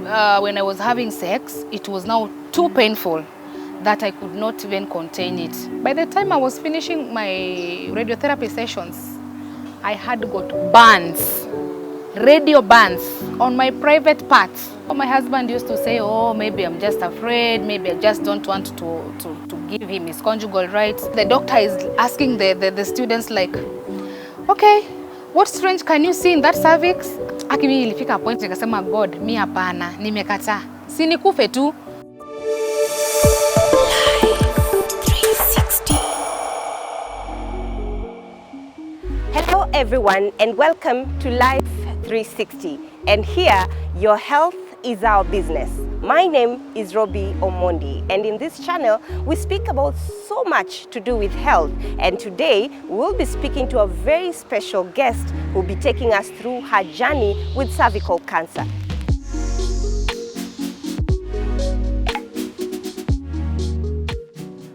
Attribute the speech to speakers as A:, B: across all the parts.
A: when I was having sex, it was now too painful that I could not even contain it. By the time I was finishing my radiotherapy sessions, I had got burns, radio burns on my private parts. My husband used to say, oh, maybe I'm just afraid, maybe I just don't want to give him his conjugal rights. The doctor is asking the students like, okay, what strange can you see in that cervix? Akimi ilifika point nikasema, God, mi hapana, nimekataa. Si nikufe tu.
B: Hello everyone and welcome to Life 360, and here your health is our business. My name is ROBI Omondi, and in this channel we speak about so much to do with health, and today we'll be speaking to a very special guest who will be taking us through her journey with cervical cancer.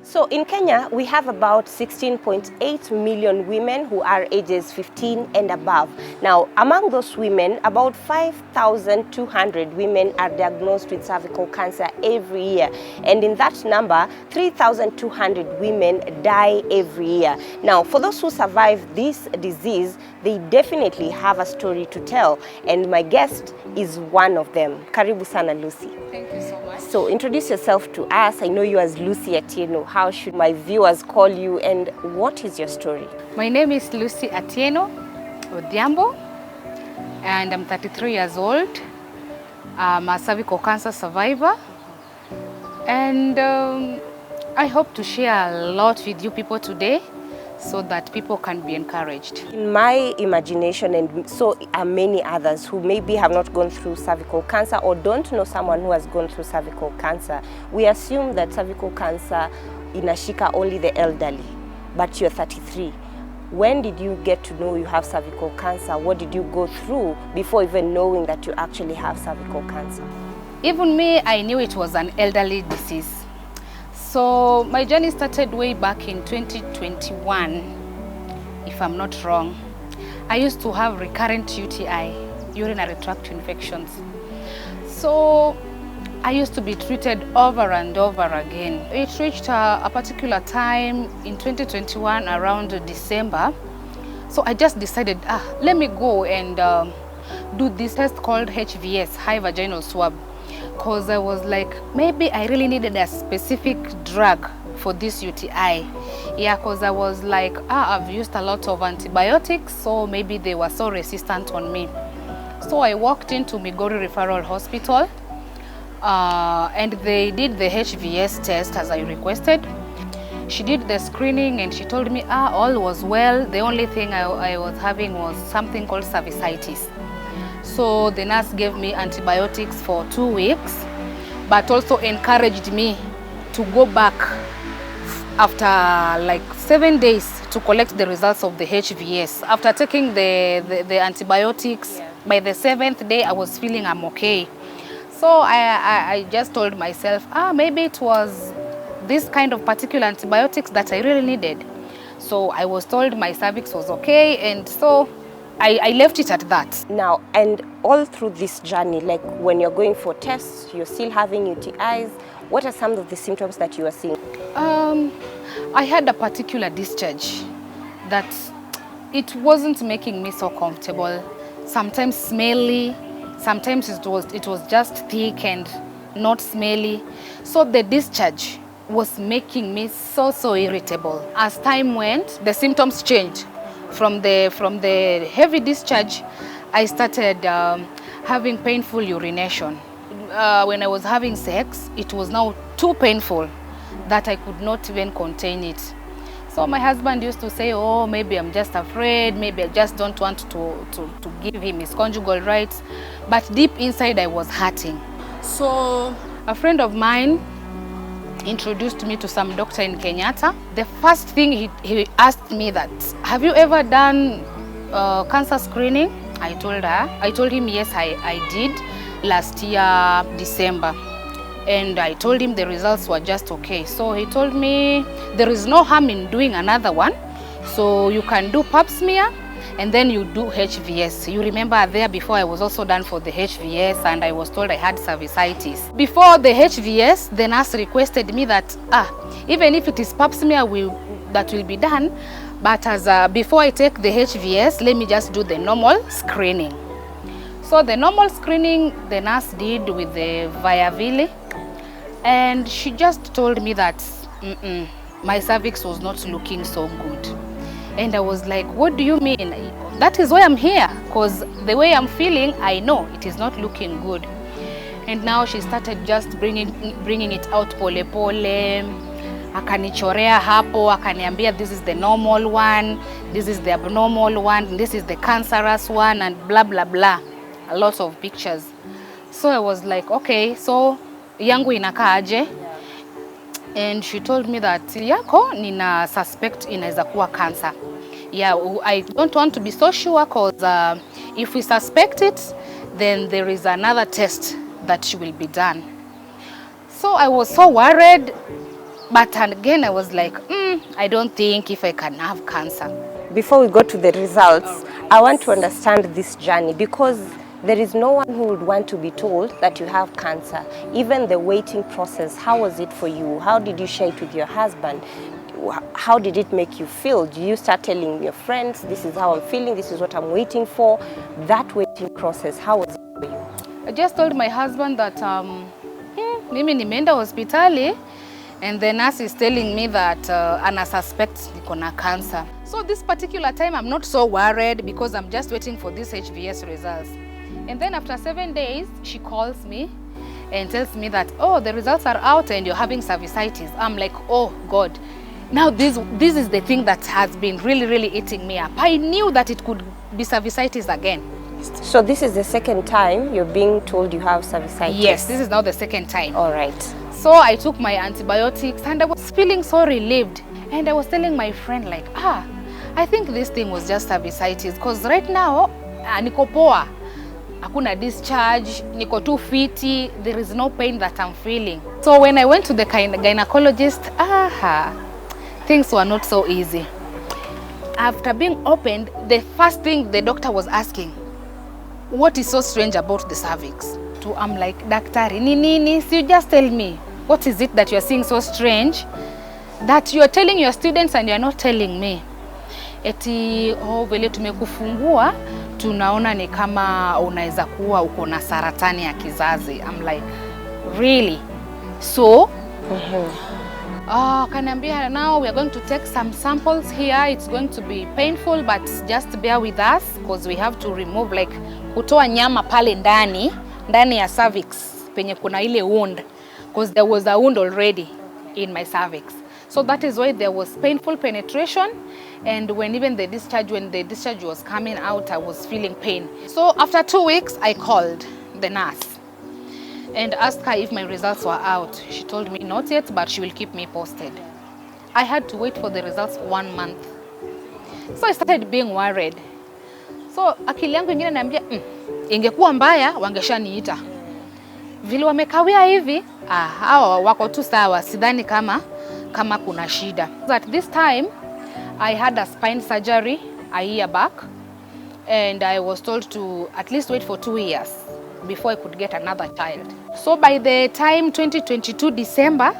B: So in Kenya, we have about 16.8 million women who are ages 15 and above. Now, among those women, about 5,200 women are diagnosed with cervical cancer every year. And in that number, 3,200 women die every year. Now, for those who survive this disease, they definitely have a story to tell. And my guest is one of them. Karibu sana, Lucy.
A: Thank you so much.
B: So introduce yourself to us. I know you as Lucy Atieno. How should my viewers call you, and what is your story?
A: My name is Lucy Atieno Odhiambo, and I'm 33 years old. I'm a cervical cancer survivor, and I hope to share a lot with you people today so that people can be encouraged.
B: In my imagination, and so are many others who maybe have not gone through cervical cancer or don't know someone who has gone through cervical cancer, we assume that cervical cancer inashika only the elderly, but you're 33. When did you get to know you have cervical cancer? What did you go through before even knowing that you actually have cervical cancer?
A: Even me, I knew it was an elderly disease. So my journey started way back in 2021, if I'm not wrong. I used to have recurrent UTI, urinary tract infections. So I used to be treated over and over again. It reached a particular time in 2021 around December. So I just decided, let me go and do this test called HVS, high vaginal swab. Because I was like, maybe I really needed a specific drug for this UTI. Yeah, because I was like, I've used a lot of antibiotics, so maybe they were so resistant on me. So I walked into Migori Referral Hospital, and they did the HVS test as I requested. She did the screening and she told me, all was well. The only thing I was having was something called cervicitis. So the nurse gave me antibiotics for 2 weeks, but also encouraged me to go back after like 7 days to collect the results of the HVS. After taking the antibiotics, by the 7th day I was feeling I'm okay. So I just told myself, maybe it was this kind of particular antibiotics that I really needed. So I was told my cervix was okay, and so I left it at that.
B: Now, and all through this journey, like when you're going for tests, you're still having UTIs, what are some of the symptoms that you are seeing?
A: I had a particular discharge that it wasn't making me so comfortable. Sometimes smelly, sometimes it was just thick and not smelly. So the discharge was making me so irritable. As time went, the symptoms changed. From the heavy discharge, I started having painful urination. When I was having sex, it was now too painful that I could not even contain it. So my husband used to say, oh, maybe I'm just afraid, maybe I just don't want to give him his conjugal rights. But deep inside, I was hurting. So a friend of mine introduced me to some doctor in Kenyatta. The first thing he asked me that, have you ever done cancer screening? I told him yes, I did last year, December. And I told him the results were just okay. So he told me there is no harm in doing another one. So you can do pap smear and then you do HVS. You remember there before I was also done for the HVS and I was told I had cervicitis. Before the HVS, the nurse requested me that even if it is pap smear that will be done, but as before I take the HVS, let me just do the normal screening. So the normal screening the nurse did with the Viavili, and she just told me that my cervix was not looking so good. And I was like, what do you mean? That is why I'm here, because the way I'm feeling, I know it is not looking good. And now she started just bringing it out pole pole. Akanichorea hapo, akaniambia this is the normal one, this is the abnormal one, this is the cancerous one, and blah blah blah. A lot of pictures. So I was like, okay, so yangu inakaa aje? And she told me that yako nina suspect inaweza kuwa cancer. Yeah, I don't want to be so sure, because if we suspect it, then there is another test that will be done. So I was so worried, but again I was like, I don't think if I can have cancer.
B: Before we go to the results, I want to understand this journey, because there is no one who would want to be told that you have cancer. Even the waiting process, how was it for you? How did you share it with your husband? How did it make you feel? Do you start telling your friends, this is how I'm feeling, this is what I'm waiting for? That waiting process, how was it for you?
A: I just told my husband that mimi nimeenda hospitali and the nurse is telling me that ana suspect niko na cancer. So this particular time I'm not so worried, because I'm just waiting for these HVS results. And then after 7 days, she calls me and tells me that, oh, the results are out and you're having cervicitis. I'm like, oh God. Now this is the thing that has been really eating me up. I knew that it could be cervicitis again.
B: So this is the second time you're being told you have cervicitis?
A: Yes, this is now the second time.
B: All right.
A: So I took my antibiotics and I was feeling so relieved. And I was telling my friend like, I think this thing was just cervicitis, because right now, niko poa. Hakuna discharge, niko too fiti, there is no pain that I'm feeling. So when I went to the gynecologist, things were not so easy. After being opened, the first thing the doctor was asking, what is so strange about the cervix? So I'm like, Daktari, nini, so you just tell me, what is it that you're seeing so strange that you're telling your students and you're not telling me? Eti, vile tumekufungua, tunaona ni kama unaweza kuwa uko na saratani ya kizazi. I'm like, really? So? Kaniambia, now we are going to take some samples here. It's going to be painful, but just bear with us, because we have to remove, like, kutoa nyama pale ndani ya cervix, penye kuna ile wound, because there was a wound already in my cervix. So that is why there was painful penetration, and when the discharge was coming out, I was feeling pain. So after 2 weeks, I called the nurse and asked her if my results were out. She told me not yet, but she will keep me posted. I had to wait for the results 1 month. So I started being worried. So akili yangu ingine niambia, ingekuwa mbaya wangeshaniita. Vile wamekawia hivi, hawa wako tu sawa, sidhani kama kuna shida. At this time, I had a spine surgery a year back, and I was told to at least wait for 2 years before I could get another child. So by the time 2022 December,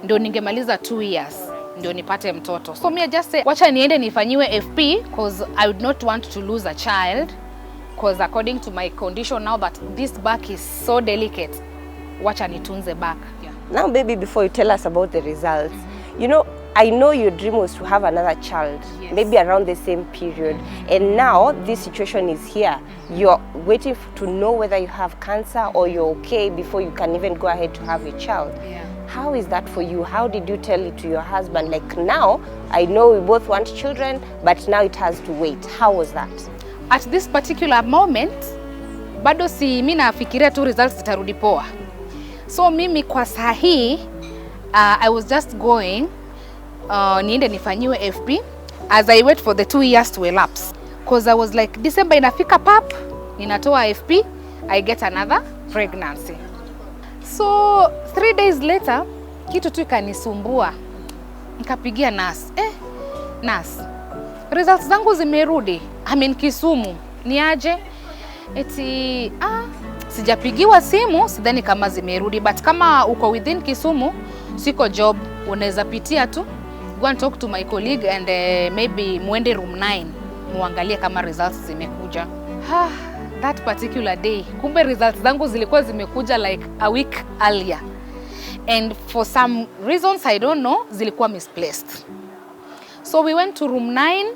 A: ndio ningemaliza 2 years, ndio nipate mtoto. So me just say, wacha niende nifanyiwe FP, because I would not want to lose a child, because according to my condition now that this back is so delicate, wacha nitunze back. Yeah.
B: Now baby, before you tell us about the results, you know, I know your dream was to have another child, yes, maybe around the same period. And now this situation is here. You're waiting to know whether you have cancer or you're okay before you can even go ahead to have a child.
A: Yeah.
B: How is that for you? How did you tell it to your husband? Like, now, I know we both want children, but now it has to wait. How was that?
A: At this particular moment, bado si mimi nafikiria tu results zitarudi poa. So mimi kwa sahi, I was just going, niende nifanyiwe FP as I wait for the 2 years to elapse. Because I was like, December inafika pap, ninatoa FP, I get another pregnancy. So 3 days later, kitu tu ikanisumbua. Nikapigia nurse. Nurse, results zangu zimerudi. Kisumu. Ni aje? Eti sijapigiwa simu, sidhani kama zimerudi, but kama uko within Kisumu, siko job, unaweza pitia tu, go and talk to my colleague and maybe muende room 9 muangalie kama results zimekuja. That particular day, kumbe results zangu zilikuwa zimekuja like a week earlier, and for some reasons I don't know, zilikuwa misplaced. So we went to room 9,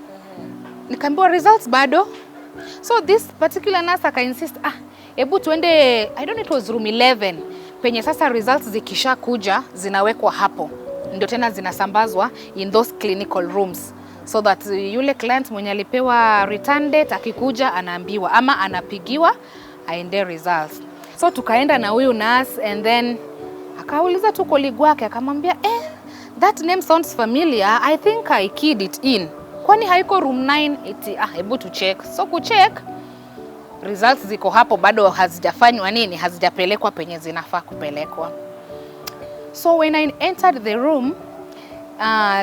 A: nikaambiwa results bado. So this particular nurse aka insist, hebu tuende, I don't know, it was room 11, penye sasa results zikisha kuja zinawekwa hapo, ndio tena zinasambazwa in those clinical rooms, so that yule client mwenye alipewa return date akikuja anaambiwa ama anapigiwa aende results. So tukaenda na huyu nurse, and then akauliza tu colleague wake, akamwambia that name sounds familiar, I think I keyed it in. Kwani haiko room 9? Eti hebu tu check. So kucheck, results ziko hapo bado hazijafanywa nini, hazijapelekwa penye zinafaa kupelekwa. So when I entered the room,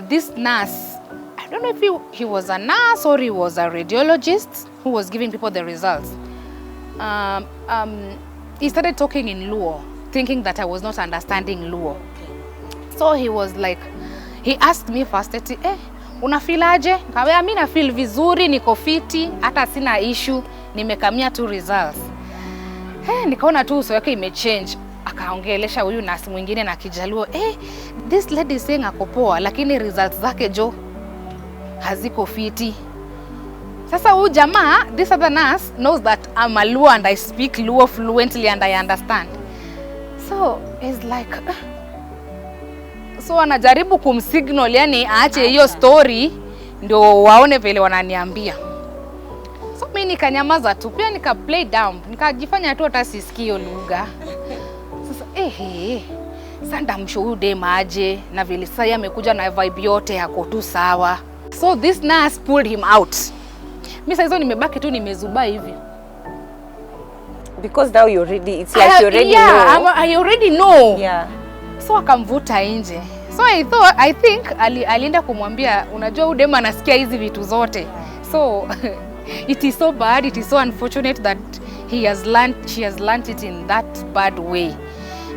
A: this nurse, I don't know if he was a nurse or he was a radiologist who was giving people the results. He started talking in Luo, thinking that I was not understanding Luo. So he was like, he asked me first, eti, unafeel aje? Kawe mimi na feel vizuri, niko fiti, hata sina issue, nimekamia tu results. Nikaona tu uso yake imechange. Akaongelesha huyu nurse mwingine na Kijaluo, this lady is saying ako poa, lakini results zake jo haziko fiti. Sasa huyu jamaa, this other nurse knows that I'm a Luo and I speak Luo fluently and I understand. So it's like, so anajaribu kumsignal, yani aache hiyo story ndio waone vile wananiambia. So mimi nikanyamaza tu, pia nika play down, nikajifanya tu hata sisikio lugha. Sasa sanda msho dem aje na vile sasa amekuja na vibe yote yako tu sawa. So this nurse pulled him out. Mimi sasa hizo nimebaki tu nimezuba hivi.
B: Because now you already, it's like you already know.
A: I already know.
B: Yeah.
A: So akamvuta nje. So I think alienda kumwambia, unajua huyu dem anasikia hizi vitu zote. So it is so bad, it is so unfortunate that she has learned it in that bad way.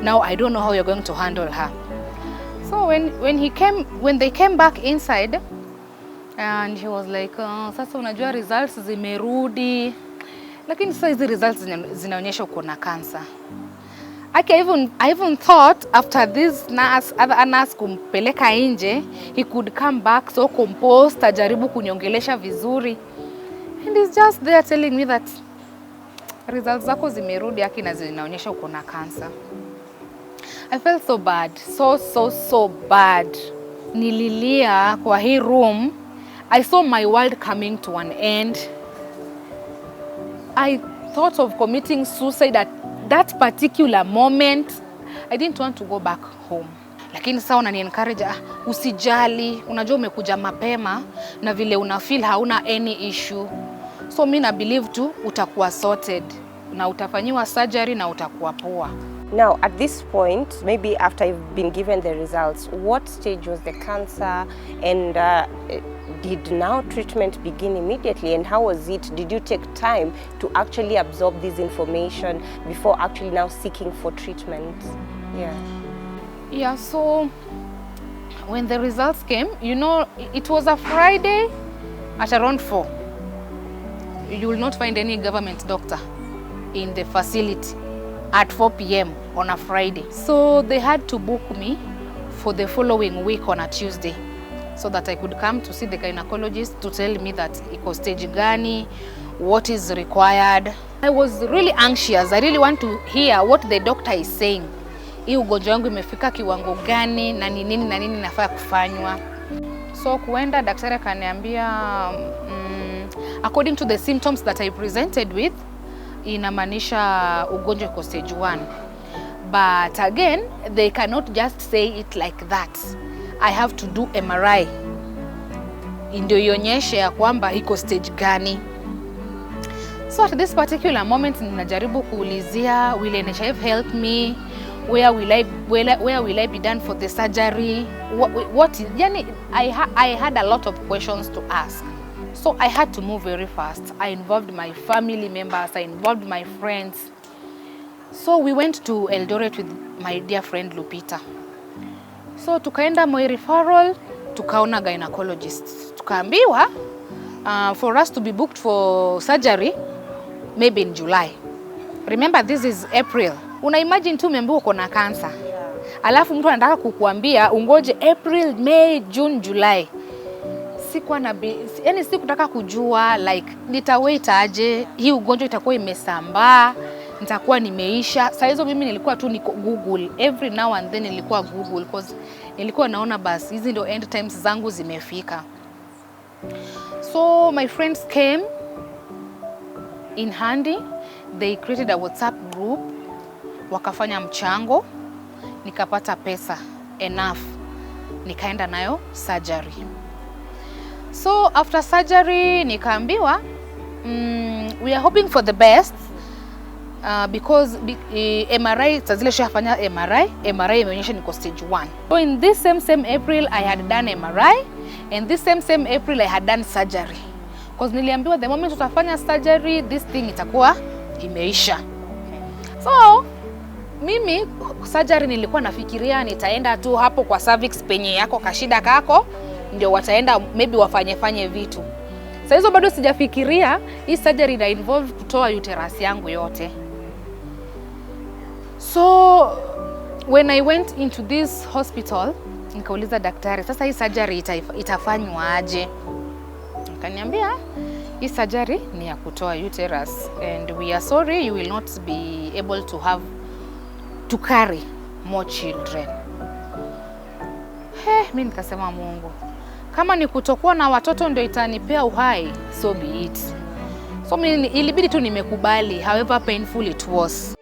A: Now I don't know how you're going to handle her. So when they came back inside, and he was like, sasa unajua results zimerudi, lakini sasa hizi results zinaonyesha uko na cancer. I even thought after this other nurse kumpeleka nje, he could come back so composed, ajaribu kunyongelesha vizuri. And he's just there telling me that results zako zimerudi, na zinaonyesha uko na cancer. I felt so bad, so bad. Nililia kwa hii room. I saw my world coming to an end. I thought of committing suicide at that particular moment. I didn't want to go back home. Lakini sasa unani-encourage, usijali, unajua umekuja mapema na vile unafeel hauna any issue. So mimi na believe tu utakuwa sorted na utafanyiwa surgery na utakuwa poa.
B: Now, at this point, maybe after you've been given the results, what stage was the cancer, and did now treatment begin immediately, and how was it? Did you take time to actually absorb this information before actually now seeking for treatment? Yeah,
A: so when the results came, you know, it was a Friday at around 4. You will not find any government doctor in the facility at 4 p.m. on a Friday. So they had to book me for the following week on a Tuesday, so that I could come to see the gynecologist to tell me that iko stage gani, what is required. I was really anxious. I really want to hear what the doctor is saying. Hii ugonjwa wangu imefika kiwango gani na ni nini nafaa kufanywa. So kuenda daktari akaniambia according to the symptoms that I presented with, inamaanisha ugonjwa iko stage 1. But again, they cannot just say it like that. I have to do MRI ndio ionyeshe ya kwamba iko stage gani. So at this particular moment ninajaribu kuulizia, will NHIF help me? Where will I be done for the surgery? Yani I had a lot of questions to ask. So I had to move very fast. I involved my family members, I involved my friends. So we went to Eldoret with my dear friend Lupita. So tukaenda Moi referral, tukaona gynecologist. Tukaambiwa for us to be booked for surgery maybe in July. Remember, this is April. Una imagine tu umeambiwa uko na cancer. Alafu mtu anataka kukuambia ungoje April, May, June, July. Sikuwa na yani sikutaka kujua like nitawait aje, hii ugonjwa itakuwa imesambaa, nitakuwa nimeisha. Sasa hizo mimi nilikuwa tu niko Google, every now and then nilikuwa Google because nilikuwa naona basi hizi ndio end times zangu zimefika. So my friends came in handy. They created a WhatsApp group, wakafanya mchango, nikapata pesa enough, nikaenda nayo surgery. So after surgery nikaambiwa we are hoping for the best because MRI tazile shafanya MRI imeonyesha niko stage 1. So in this same April I had done MRI, and this same April I had done surgery. Because niliambiwa the moment utafanya surgery this thing itakuwa imeisha. So mimi surgery nilikuwa nafikiria nitaenda tu hapo kwa cervix penye yako kashida kako ndio wataenda maybe wafanye vitu. Sasa hizo bado sijafikiria hii surgery ina involve kutoa uterus yangu yote. So when I went into this hospital nikauliza daktari, sasa hii surgery itafanywa aje? Akaniambia hii surgery ni ya kutoa uterus and we are sorry you will not be able to carry more children. Mimi nikasema Mungu, kama ni kutokuwa na watoto ndio itanipea uhai, so be it. So mimi ilibidi tu nimekubali, however painful it was.